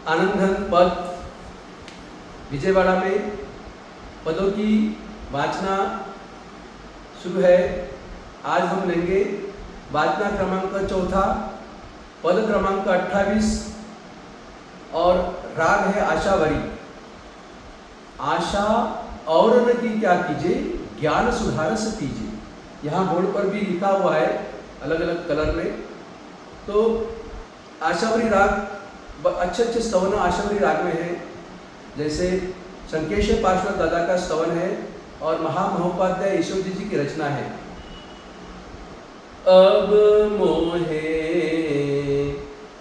आनंदघन पद विजयवाड़ा में पदों की वाचना शुरू है। आज हम लेंगे वाचना क्रमांक चौथा, पद क्रमांक 28 और राग है आशावरी। आशा और न की क्या कीजिए, ज्ञान सुधारस कीजिए। यहाँ बोर्ड पर भी लिखा हुआ है अलग अलग कलर में। तो आशावरी राग अच्छे अच्छे स्तवन आशावरी राग में है, जैसे शंकेश्वर पार्श्वनाथ दादा का स्तवन है और महामहोपाध्याय यशोजी जी की रचना है। अब मोहे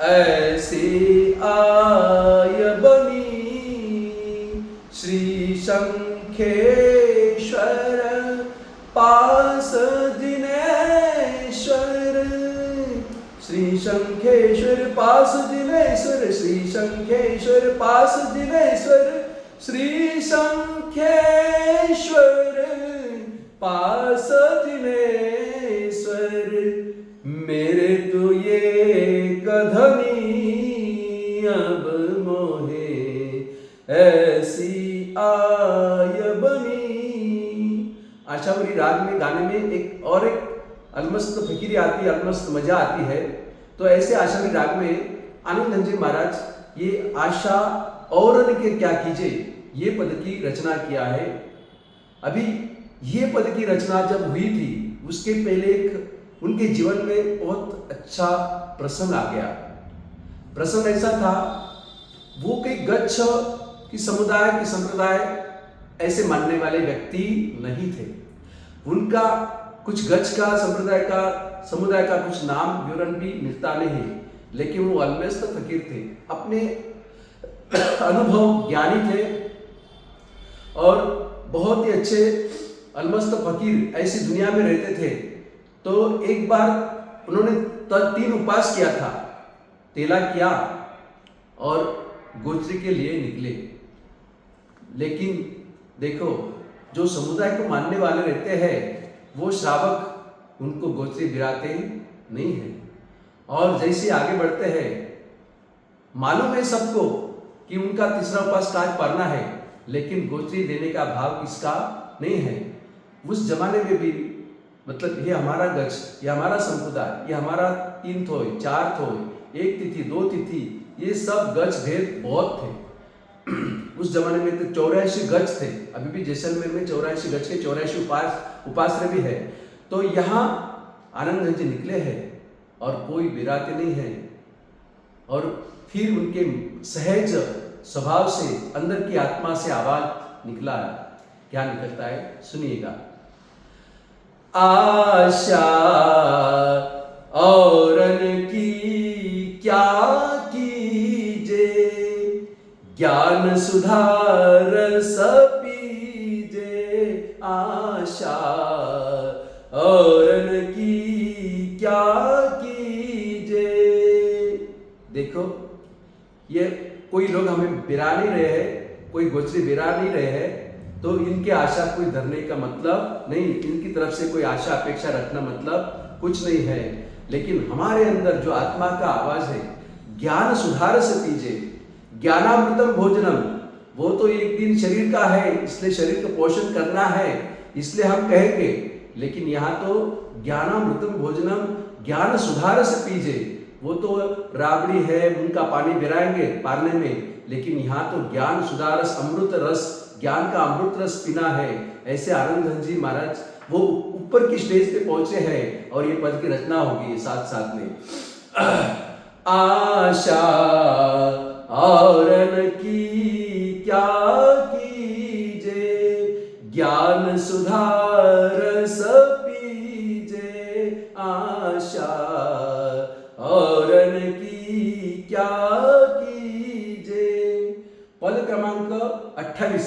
ऐसी आय बनी, श्री शंखेश्वर पास दिनेश्वर, श्री शंखेश्वर पास दिनेश्वर, श्री शंखेश्वर पास दिनेश्वर, श्री शंखेश्वर पास दिनेश्वर। मेरे तो ये कधनी अब मोहे ऐसी आय बनी। आशावरी राग में गाने में एक अलमस्त फिक्री आती है, अलमस्त मजा आती है। तो ऐसे आशावरी राग में आनंदघन जी महाराज ये आशा और के क्या कीजिए ये पद की रचना किया है। अभी ये पद की रचना जब हुई थी उसके पहले एक उनके जीवन में बहुत अच्छा प्रसंग आ गया। प्रसंग ऐसा था, वो कोई गच्छ की समुदाय की संप्रदाय ऐसे मानने वाले व्यक्ति नहीं थे। उनका कुछ गच्छ का समुदाय का कुछ नाम विवरण भी मिलता नहीं, लेकिन वो अलमस्त फकीर थे, अपने अनुभव ज्ञानी थे और बहुत ही अच्छे अलमस्त फकीर ऐसी दुनिया में रहते थे। तो एक बार उन्होंने 3 उपवास किया था, तेला किया और गोत्री के लिए निकले। लेकिन देखो, जो समुदाय को मानने वाले रहते हैं वो श्रावक उनको गोत्री गिराते नहीं है। और जैसे आगे बढ़ते हैं, मालूम है सबको कि उनका तीसरा उपवास आज पढ़ना है, लेकिन गोत्री देने का भाव किसका नहीं है। उस जमाने में भी मतलब ये हमारा गच्छ, ये हमारा संप्रदाय, ये हमारा 3 थोय 4 थोय 1 तिथि 2 तिथि, ये सब गच्छ भेद बहुत थे। उस जमाने में तो 84 गच्छ थे। अभी भी जैसलमेर में 84 गच्छ के 84 उपासना भी है। तो यहाँ आनंदघन जी निकले हैं और कोई बिराते नहीं है। और फिर उनके सहज स्वभाव से, अंदर की आत्मा से आवाज निकला। क्या निकलता है सुनिएगा। आशा औरन की क्या कीजे, ज्ञान सुधार सपीजे। आशा औरन की क्या कीजे। देखो, ये कोई लोग हमें बिरा नहीं रहे हैं, कोई गोचरी बिरा नहीं रहे हैं, तो इनके आशा कोई धरने का मतलब नहीं, इनकी तरफ से कोई आशा अपेक्षा रखना मतलब कुछ नहीं है। लेकिन हमारे अंदर जो आत्मा का आवाज है, ज्ञान सुधार से पीजिए, ज्ञानामृतम भोजनम, वो तो एक दिन शरीर का है, इसलिए शरीर का पोषण करना है, इसलिए हम कहेंगे। लेकिन यहाँ तो ज्ञानामृतम भोजनम, ज्ञान सुधार से पीजिए। वो तो राबड़ी है, उनका पानी बिराएंगे पारने में, लेकिन यहाँ तो ज्ञान सुधारस, अमृत रस, ज्ञान का अमृत रस पीना है। ऐसे आनंदघन जी महाराज वो ऊपर की स्टेज पे पहुंचे हैं और ये पद की रचना होगी साथ साथ में। आशा औरन की क्या कीजे, ज्ञान सुधार सपीजे। आशा औरन की क्या कीजे। पद क्रमांक 28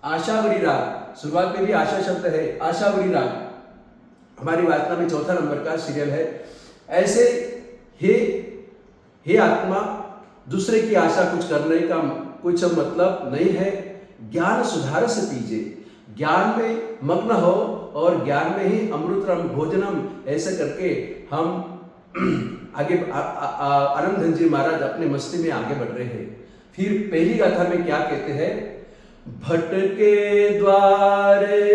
आशावरी राग। शुरुआत में भी आशा शब्द है। आशावरी राग हमारी वाचना में 4था नंबर का सीरियल है। ऐसे हे आत्मा, दूसरे की आशा कुछ करने का कुछ मतलब नहीं है। ज्ञान सुधार से पीजिए, ज्ञान में मग्न हो और ज्ञान में ही अमृतम भोजनम, ऐसे करके हम आगे आनंदघन जी महाराज अपने मस्ती में आगे बढ़ रहे हैं। फिर पहली गाथा में क्या कहते हैं, भटके द्वारे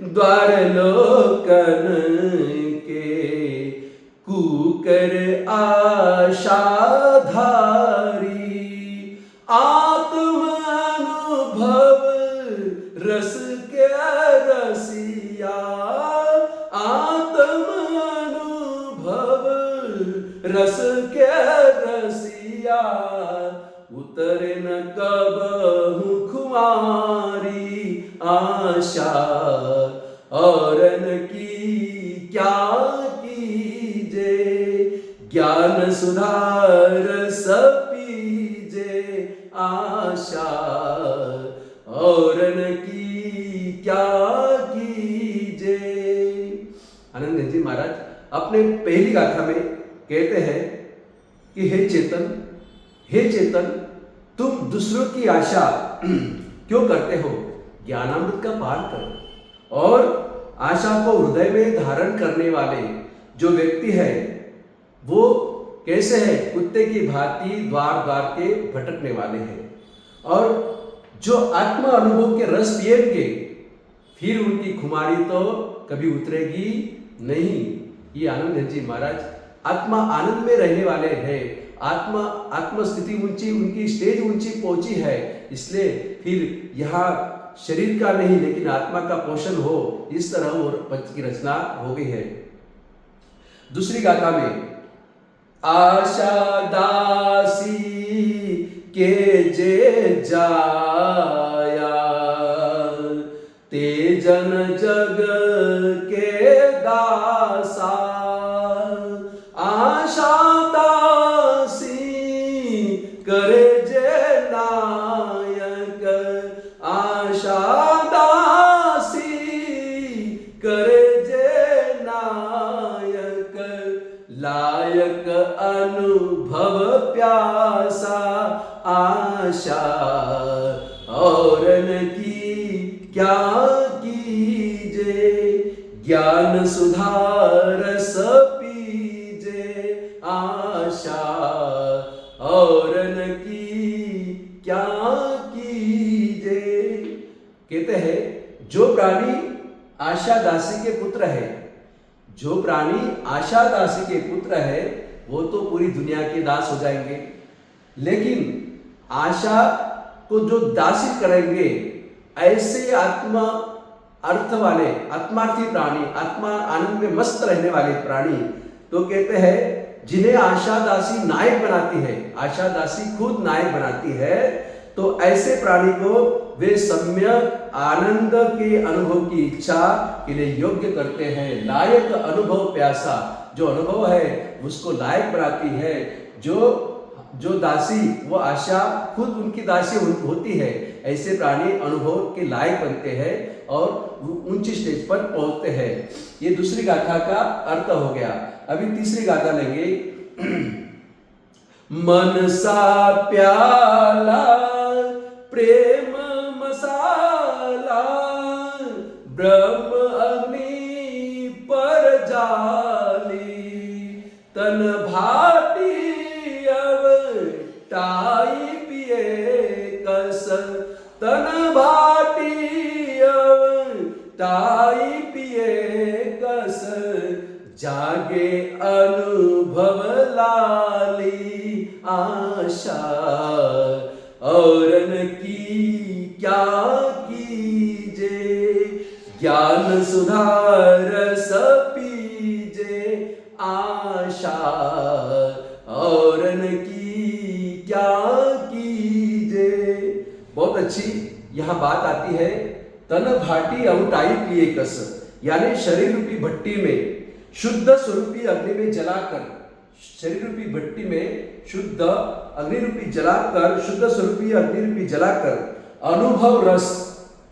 द्वार लोकन के, कुकर आशाधारी, आत्म अनुभव रस के रसिया, आत्म अनुभव रस के रसिया, उतरे न कबहु खुमारी आशा, औरन की क्या कीजे, ज्ञान सुधार सपीजे आशा, औरन की क्या कीजे। आनंद जी महाराज अपने पहली गाथा में कहते हैं कि हे चेतन, हे चेतन, तुम दूसरों की आशा क्यों करते हो, ज्ञानामृत का पान करो। और आशा को हृदय में धारण करने वाले जो व्यक्ति है वो कैसे है, कुत्ते की भांति द्वार द्वार के भटकने वाले हैं। और जो आत्मा अनुभव के रस पिएंगे फिर उनकी खुमारी तो कभी उतरेगी नहीं। ये आनंद जी महाराज आत्मा आनंद में रहने वाले हैं, आत्म स्थिति ऊंची, उनकी स्टेज ऊंची पहुंची है, इसलिए फिर यहाँ शरीर का नहीं लेकिन आत्मा का पोषण हो, इस तरह और पंच की रचना हो गई है। दूसरी गाथा में आशा दासी के जे जाया, तेजन जग के दासा, आशा दासी करे जे नायक, आशा दासी करे जे नायक, लायक अनुभव प्यासा आशा, औरन की क्या कीजे, ज्ञान सुधार सपीजे आशा, औरन की क्या कीजे। कहते हैं जो प्राणी आशा दासी के पुत्र है, जो प्राणी आशा दासी के पुत्र है वो तो पूरी दुनिया के दास हो जाएंगे, लेकिन आशा को जो दासी करेंगे ऐसे आत्मा अर्थ वाले आत्मार्थी प्राणी, आत्मा आनंद में मस्त रहने वाले प्राणी, तो कहते हैं जिन्हें आशा दासी नायक बनाती है, आशा दासी खुद नायक बनाती है, तो ऐसे प्राणी को वे सम्यक आनंद के अनुभव की इच्छा के लिए योग्य करते हैं। लायक अनुभव प्यासा, जो अनुभव है उसको लायक बनाती है। जो दासी वो आशा खुद उनकी दासी होती है, ऐसे प्राणी अनुभव के लायक बनते हैं और ऊंची स्टेज पर पहुंचते हैं। ये दूसरी गाथा का अर्थ हो गया। अभी तीसरी गाथा लेंगे। मन सा प्याला प्रेम मसाला, ब्रह्म अग्नि पर जाली, तन भाटी अब टाई पिए कस, तन भाटी अब टाई पिए कस, जागे अनुभव लाली आशा, औरन की क्या कीजे, ज्ञान सुधार सपीजे आशा, औरन की क्या कीजे। बहुत अच्छी यहाँ बात आती है, तन भाटी अवटाई पिए कस, यानी शरीर रूपी भट्टी में शुद्ध स्वरूपी अग्नि में जलाकर, शरीर रूपी भट्टी में शुद्ध अग्नि रूपी जलाकर, शुद्ध स्वरूपी अग्नि रूपी जलाकर अनुभव रस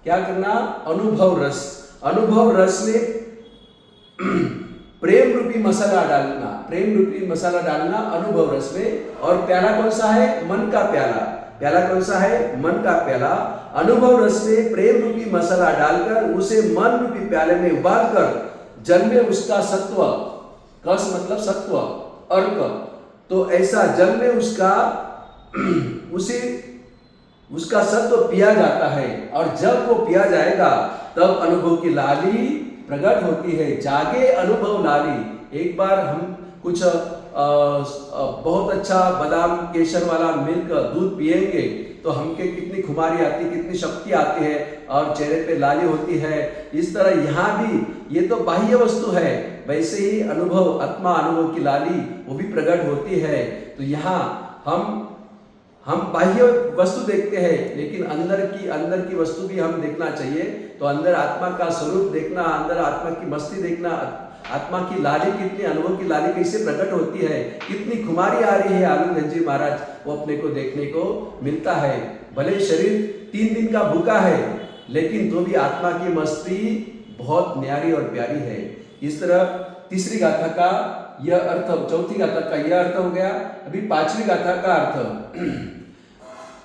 क्या करना, अनुभव रस, अनुभव रस में प्रेम रूपी मसाला डालना, प्रेम रूपी मसाला डालना अनुभव रस में। और प्याला कौन सा है, मन का प्याला, प्याला कौन सा है, मन का प्याला। अनुभव रस में प्रेम रूपी मसाला डालकर उसे मन रूपी प्याले में उबालकर जल में उसका सत्व, कस मतलब सत्व, अर्क, तो ऐसा जल में उसका उसे उसका सत्व पिया जाता है, और जब वो पिया जाएगा तब अनुभव की लाली प्रकट होती है। जागे अनुभव लाली। एक बार हम कुछ बहुत अच्छा बादाम केसर वाला मिल्क दूध पिएंगे तो हमके कितनी खुमारी आती, कितनी शक्ति आती है और चेहरे पे लाली होती है। इस तरह यहाँ भी ये तो बाह्य वस्तु है, वैसे ही अनुभव, आत्मा अनुभव की लाली वो भी प्रकट होती है। तो यहाँ हम बाह्य वस्तु देखते हैं, लेकिन अंदर की वस्तु भी हम देखना चाहिए। तो अंदर आत्मा का स्वरूप देखना, अंदर आत्मा की मस्ती देखना, आत्मा की लाली कितनी, अनुभव की लाली कैसे प्रकट होती है, कितनी खुमारी आ रही है आनंद जी महाराज, वो अपने को देखने को मिलता है। भले शरीर 3 दिन का भूखा है, लेकिन तो भी आत्मा की मस्ती बहुत न्यारी और प्यारी है। इस तरह तीसरी गाथा का यह अर्थ, चौथी गाथा का यह अर्थ हो गया। अभी पांचवी गाथा का अर्थ।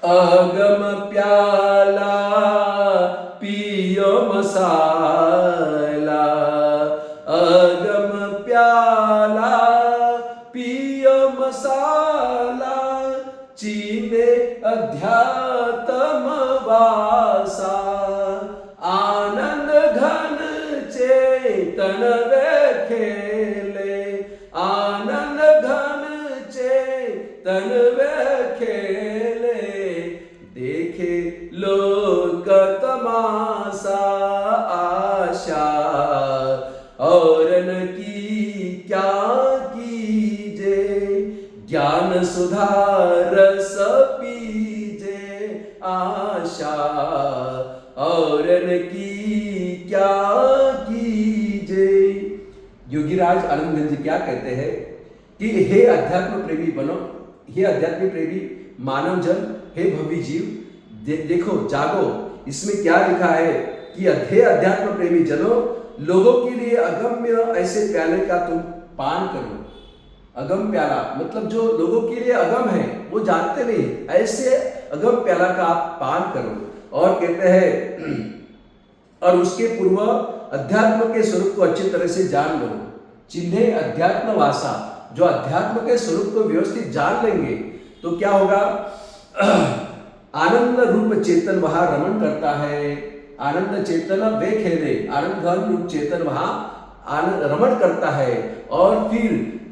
अगम प्याला पियो मसाला, अगम प्याला पियो मसाला, चीने अध्यात्म वासा, आनंद घन चेतन वे खेले, आनंद घन चेतन वे खेले, देखे लोक तमाशा आशा, और न की क्या कीजे, ज्ञान सुधा रस पीजे आशा, और न की क्या कीजे। योगीराज आनंद जी क्या कहते हैं कि हे अध्यात्म प्रेमी बनो, हे अध्यात्म प्रेमी मानव जन, हे भवी जीव, देखो जागो। इसमें क्या लिखा है कि हे अध्यात्म प्रेमी जनों, लोगों के लिए अगम्य ऐसे प्याले का तुम पान करो। अगम प्याला मतलब जो लोगों के लिए अगम है, वो जानते नहीं, ऐसे अगम प्याला का आप पान करो। और कहते हैं और उसके पूर्व अध्यात्म के स्वरूप को अच्छी तरह से जान लो। चिन्हे अध्यात्म वासा, जो अध्यात्म के स्वरूप को व्यवस्थित जान लेंगे तो क्या होगा, आनंद रूप चेतन वहां रमण करता है। आनंद चेतन वे खेले, आनंद घन रूप चेतन वहां आनंद रमण करता है। और फिर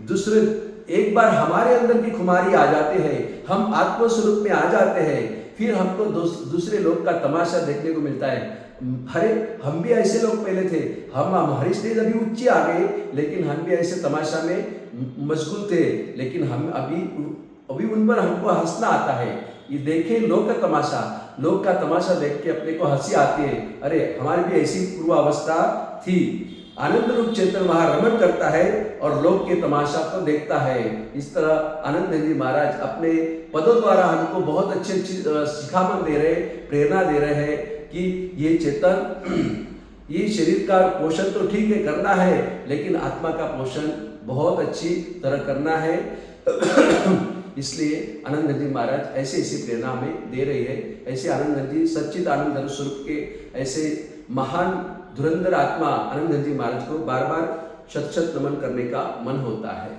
दूसरे, एक बार हमारे अंदर की खुमारी आ जाते हैं, हम आत्म स्वरूप में आ जाते हैं, फिर हमको दूसरे लोग का तमाशा देखने को मिलता है। अरे हम भी ऐसे लोग पहले थे, हम हमारी स्टेज अभी ऊंची आ गए, लेकिन हम भी ऐसे तमाशा में मशगूल थे, लेकिन हम अभी उन पर हमको हंसना आता है। ये देखे लोग का तमाशा देख के अपने को हंसी आती है। अरे हमारी भी ऐसी पूर्वावस्था थी। आनंद रूप चेतन वहां रमण करता है और लोग के तमाशा को देखता है। इस तरह आनंद जी महाराज अपने पदों द्वारा हमको बहुत अच्छी शिखामन दे रहे, प्रेरणा दे रहे हैं कि ये चेतन, ये शरीर का पोषण तो ठीक है करना है, लेकिन आत्मा का पोषण बहुत अच्छी तरह करना है। इसलिए आनंद जी महाराज ऐसे ऐसी प्रेरणा हमें दे रही है। ऐसे आनंद जी सच्चित आनंद स्वरूप के ऐसे महान धुरंधर आत्मा आनंद जी महाराज को बार बार शत शत नमन करने का मन होता है।